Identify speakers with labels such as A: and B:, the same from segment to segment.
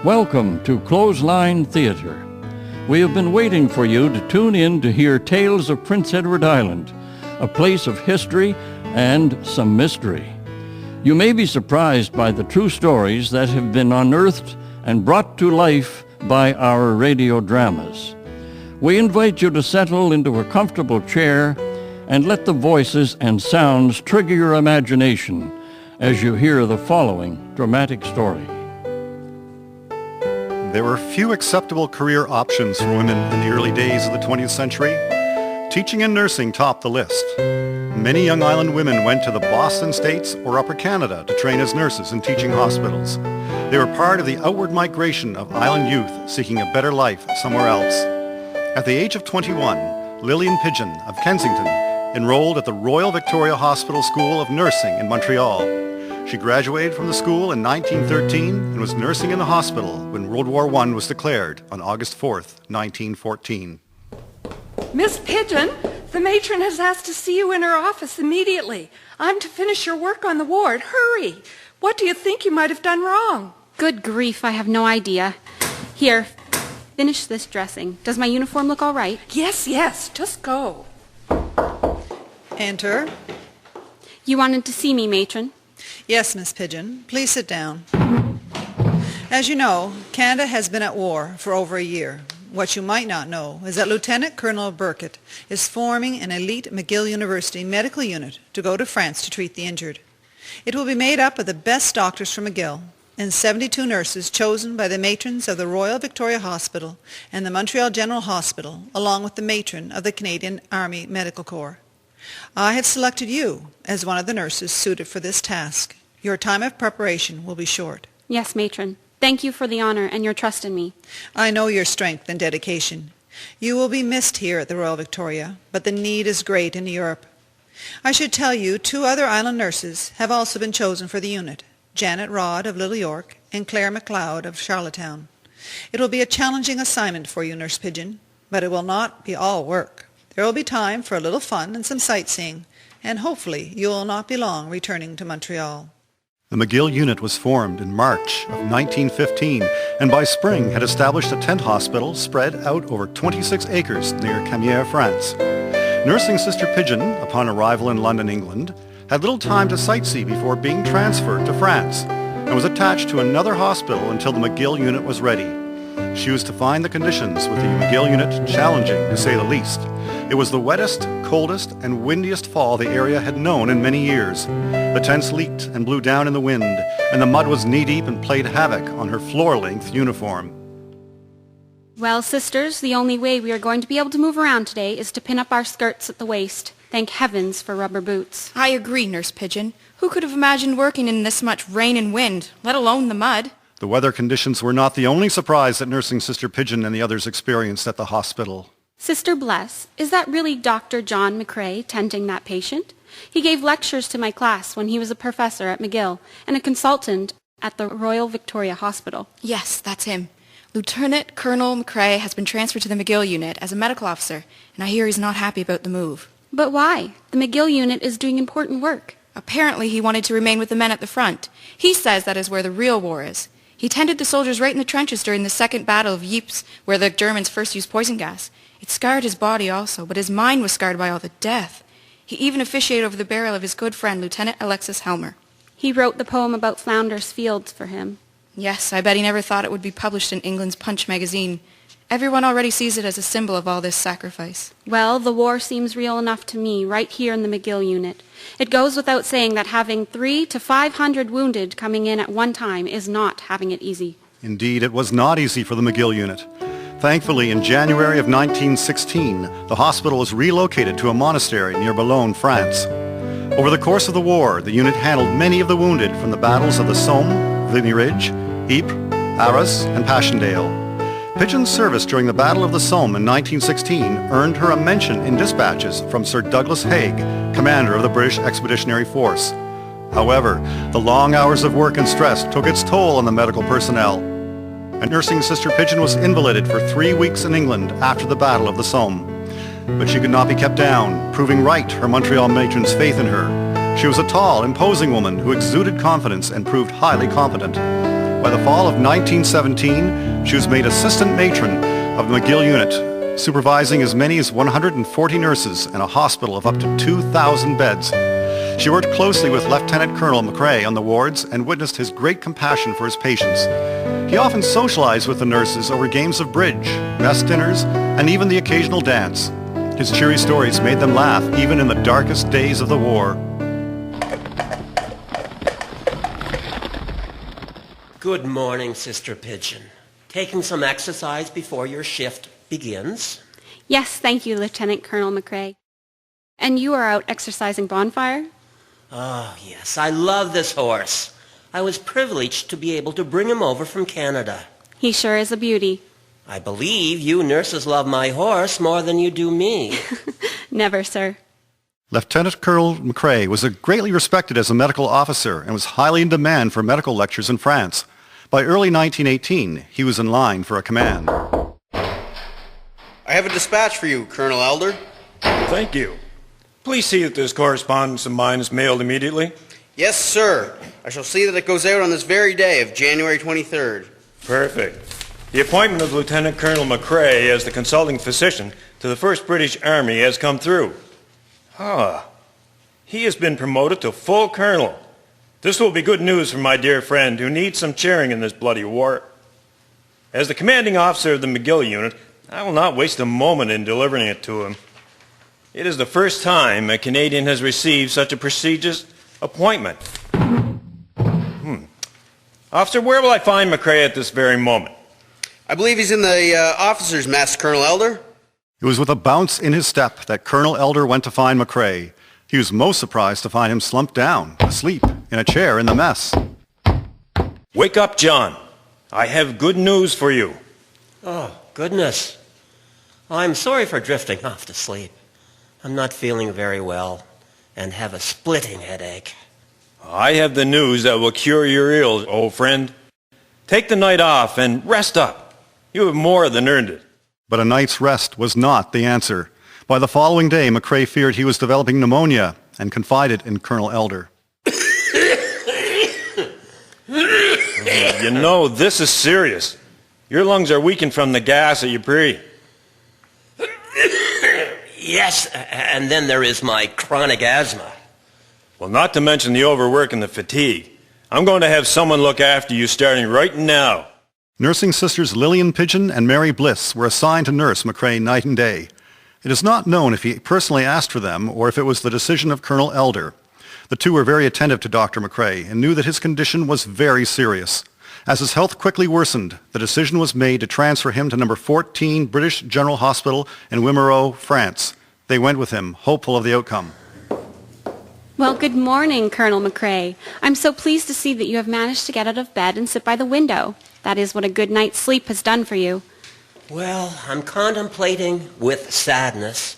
A: Welcome to Clothesline Theatre. We have been waiting for you to tune in to hear tales of Prince Edward Island, a place of history and some mystery. You may be surprised by the true stories that have been unearthed and brought to life by our radio dramas. We invite you to settle into a comfortable chair and let the voices and sounds trigger your imagination as you hear the following dramatic story.
B: There were few acceptable career options for women in the early days of the 20th century. Teaching and nursing topped the list. Many young island women went to the Boston States or Upper Canada to train as nurses in teaching hospitals. They were part of the outward migration of island youth seeking a better life somewhere else. At the age of 21, Lillian Pidgeon of Kensington enrolled at the Royal Victoria Hospital School of Nursing in Montreal. She graduated from the school in 1913 and was nursing in the hospital when World War I was declared on August 4th, 1914.
C: Miss Pidgeon, the matron has asked to see you in her office immediately. I'm to finish your work on the ward. Hurry! What do you think you might have done wrong?
D: Good grief, I have no idea. Here, finish this dressing. Does my uniform look all right?
C: Yes, just go.
E: Enter.
D: You wanted to see me, matron?
E: Yes, Miss Pidgeon. Please sit down. As you know, Canada has been at war for over a year. What you might not know is that Lieutenant Colonel Burkett is forming an elite McGill University medical unit to go to France to treat the injured. It will be made up of the best doctors from McGill and 72 nurses chosen by the matrons of the Royal Victoria Hospital and the Montreal General Hospital, along with the matron of the Canadian Army Medical Corps. I have selected you as one of the nurses suited for this task. Your time of preparation will be short.
D: Yes, matron. Thank you for the honor and your trust in me.
E: I know your strength and dedication. You will be missed here at the Royal Victoria, but the need is great in Europe. I should tell you 2 other island nurses have also been chosen for the unit, Janet Rodd of Little York and Claire MacLeod of Charlottetown. It will be a challenging assignment for you, Nurse Pidgeon, but it will not be all work. There will be time for a little fun and some sightseeing, and hopefully you will not be long returning to Montreal.
B: The McGill Unit was formed in March of 1915 and by spring had established a tent hospital spread out over 26 acres near Camières, France. Nursing Sister Pidgeon, upon arrival in London, England, had little time to sightsee before being transferred to France and was attached to another hospital until the McGill Unit was ready. She was to find the conditions with the McGill Unit challenging, to say the least. It was the wettest, coldest, and windiest fall the area had known in many years. The tents leaked and blew down in the wind, and the mud was knee-deep and played havoc on her floor-length uniform.
D: Well, sisters, the only way we are going to be able to move around today is to pin up our skirts at the waist. Thank heavens for rubber boots.
F: I agree, Nurse Pidgeon. Who could have imagined working in this much rain and wind, let alone the mud?
B: The weather conditions were not the only surprise that Nursing Sister Pidgeon and the others experienced at the hospital.
D: Sister Bless, is that really Dr. John McCrae tending that patient? He gave lectures to my class when he was a professor at McGill and a consultant at the Royal Victoria Hospital.
F: Yes, that's him. Lieutenant Colonel McCrae has been transferred to the McGill Unit as a medical officer, and I hear he's not happy about the move.
D: But why? The McGill Unit is doing important work.
F: Apparently he wanted to remain with the men at the front. He says that is where the real war is. He tended the soldiers right in the trenches during the Second Battle of Ypres, where the Germans first used poison gas. It scarred his body also, but his mind was scarred by all the death. He even officiated over the burial of his good friend, Lieutenant Alexis Helmer.
D: He wrote the poem about Flounders Fields for him.
F: Yes, I bet he never thought it would be published in England's Punch magazine. Everyone already sees it as a symbol of all this sacrifice.
D: Well, the war seems real enough to me, right here in the McGill Unit. It goes without saying that having 300 to 500 wounded coming in at one time is not having it easy.
B: Indeed, it was not easy for the McGill Unit. Thankfully, in January of 1916, the hospital was relocated to a monastery near Boulogne, France. Over the course of the war, the unit handled many of the wounded from the battles of the Somme, Vimy Ridge, Ypres, Arras, and Passchendaele. Pidgeon's service during the Battle of the Somme in 1916 earned her a mention in dispatches from Sir Douglas Haig, commander of the British Expeditionary Force. However, the long hours of work and stress took its toll on the medical personnel, and Nursing Sister Pidgeon was invalided for 3 weeks in England after the Battle of the Somme. But she could not be kept down, proving right her Montreal matron's faith in her. She was a tall, imposing woman who exuded confidence and proved highly competent. By the fall of 1917, she was made assistant matron of the McGill Unit, supervising as many as 140 nurses in a hospital of up to 2,000 beds. She worked closely with Lieutenant Colonel McCrae on the wards and witnessed his great compassion for his patients. He often socialized with the nurses over games of bridge, mess dinners, and even the occasional dance. His cheery stories made them laugh even in the darkest days of the war.
G: Good morning, Sister Pidgeon. Taking some exercise before your shift begins?
D: Yes, thank you, Lieutenant Colonel McCrae. And you are out exercising Bonfire?
G: Oh, yes, I love this horse. I was privileged to be able to bring him over from Canada.
D: He sure is a beauty.
G: I believe you nurses love my horse more than you do me.
D: Never, sir.
B: Lieutenant Colonel McCrae was greatly respected as a medical officer and was highly in demand for medical lectures in France. By early 1918, he was in line for a command.
H: I have a dispatch for you, Colonel Elder.
I: Thank you. Please see that this correspondence of mine is mailed immediately.
H: Yes, sir. I shall see that it goes out on this very day of January 23rd.
I: Perfect. The appointment of Lieutenant Colonel McCrae as the consulting physician to the 1st British Army has come through. He has been promoted to full colonel. This will be good news for my dear friend who needs some cheering in this bloody war. As the commanding officer of the McGill Unit, I will not waste a moment in delivering it to him. It is the first time a Canadian has received such a prestigious appointment. Officer, where will I find McCrae at this very moment?
H: I believe he's in the officer's mess, Colonel Elder.
B: It was with a bounce in his step that Colonel Elder went to find McCrae. He was most surprised to find him slumped down, asleep, in a chair in the mess.
I: Wake up, John. I have good news for you.
G: Oh, goodness. I'm sorry for drifting off to sleep. I'm not feeling very well and have a splitting headache.
I: I have the news that will cure your ills, old friend. Take the night off and rest up. You have more than earned it.
B: But a night's rest was not the answer. By the following day, McCrae feared he was developing pneumonia and confided in Colonel Elder.
I: You know, this is serious. Your lungs are weakened from the gas that you breathe.
G: Yes, and then there is my chronic asthma.
I: Well, not to mention the overwork and the fatigue. I'm going to have someone look after you starting right now.
B: Nursing sisters Lillian Pidgeon and Mary Bliss were assigned to nurse McCrae night and day. It is not known if he personally asked for them or if it was the decision of Colonel Elder. The two were very attentive to Dr. McCrae and knew that his condition was very serious. As his health quickly worsened, the decision was made to transfer him to number 14 British General Hospital in Wimereux, France. They went with him, hopeful of the outcome.
D: Well, good morning, Colonel McCrae. I'm so pleased to see that you have managed to get out of bed and sit by the window. That is what a good night's sleep has done for you.
G: Well, I'm contemplating with sadness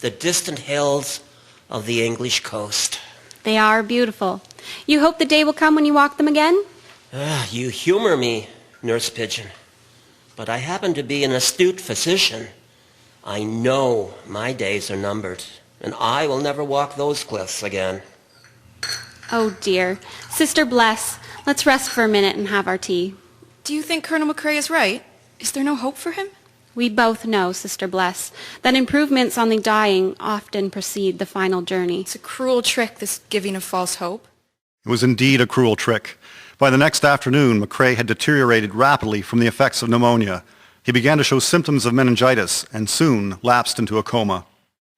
G: the distant hills of the English coast.
D: They are beautiful. You hope the day will come when you walk them again?
G: You humor me, Nurse Pidgeon. But I happen to be an astute physician. I know my days are numbered, and I will never walk those cliffs again.
D: Oh, dear. Sister Bless, let's rest for a minute and have our tea.
F: Do you think Colonel McCrae is right? Is there no hope for him?
D: We both know, Sister Bless, that improvements on the dying often precede the final journey.
F: It's a cruel trick, this giving of false hope.
B: It was indeed a cruel trick. By the next afternoon, McCrae had deteriorated rapidly from the effects of pneumonia. He began to show symptoms of meningitis and soon lapsed into a coma.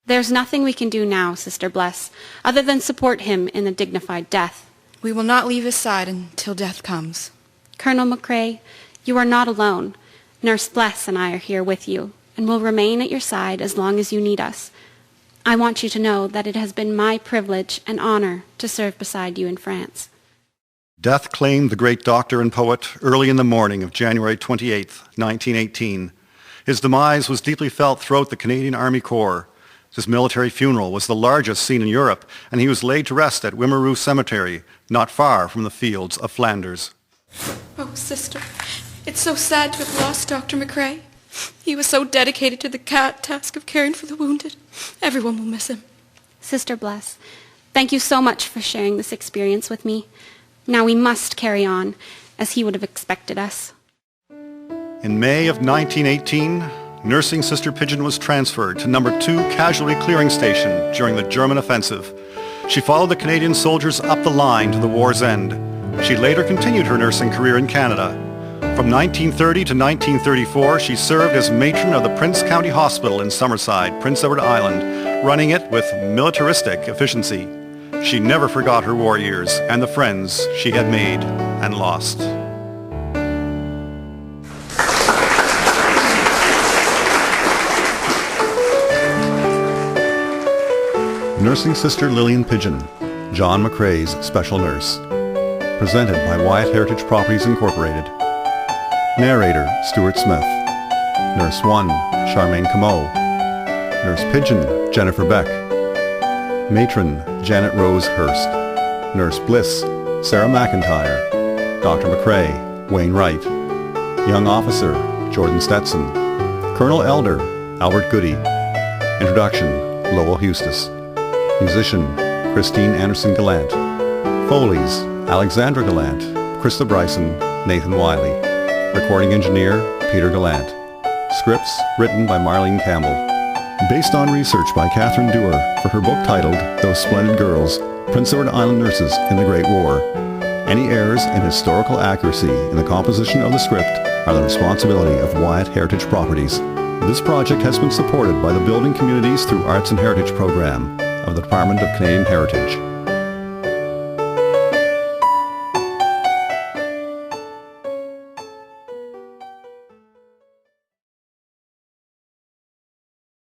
D: There's nothing we can do now, Sister Bless, other than support him in a dignified death.
F: We will not leave his side until death comes.
D: Colonel McCrae, you are not alone. Nurse Bless and I are here with you, and will remain at your side as long as you need us. I want you to know that it has been my privilege and honor to serve beside you in France.
B: Death claimed the great doctor and poet early in the morning of January 28, 1918. His demise was deeply felt throughout the Canadian Army Corps. His military funeral was the largest seen in Europe, and he was laid to rest at Wimereux Cemetery, not far from the fields of Flanders.
F: Oh, sister, it's so sad to have lost Dr. McCrae. He was so dedicated to the task of caring for the wounded. Everyone will miss him.
D: Sister Bless, thank you so much for sharing this experience with me. Now we must carry on, as he would have expected us.
B: In May of 1918, nursing Sister Pidgeon was transferred to No. 2 Casualty Clearing Station during the German offensive. She followed the Canadian soldiers up the line to the war's end. She later continued her nursing career in Canada. From 1930 to 1934, she served as matron of the Prince County Hospital in Summerside, Prince Edward Island, running it with militaristic efficiency. She never forgot her war years and the friends she had made and lost. Nursing Sister Lillian Pidgeon, John McCrae's special nurse. Presented by Wyatt Heritage Properties Inc. Narrator, Stuart Smith. Nurse 1, Charmaine Comeau. Nurse Pidgeon, Jennifer Beck. Matron, Janet Rose Hurst. Nurse Bliss, Sarah McIntyre. Dr. McCrae, Wayne Wright. Young Officer, Jordan Stetson. Colonel Elder, Albert Goody. Introduction, Lowell Eustis. Musician, Christine Anderson Gallant. Foleys, Alexandra Gallant, Krista Bryson, Nathan Wiley. Recording engineer, Peter Gallant. Scripts written by Marlene Campbell. Based on research by Catherine Dewar for her book titled Those Splendid Girls, Prince Edward Island Nurses in the Great War. Any errors in historical accuracy in the composition of the script are the responsibility of Wyatt Heritage Properties. This project has been supported by the building communities through Arts and Heritage Program of the Department of Canadian Heritage.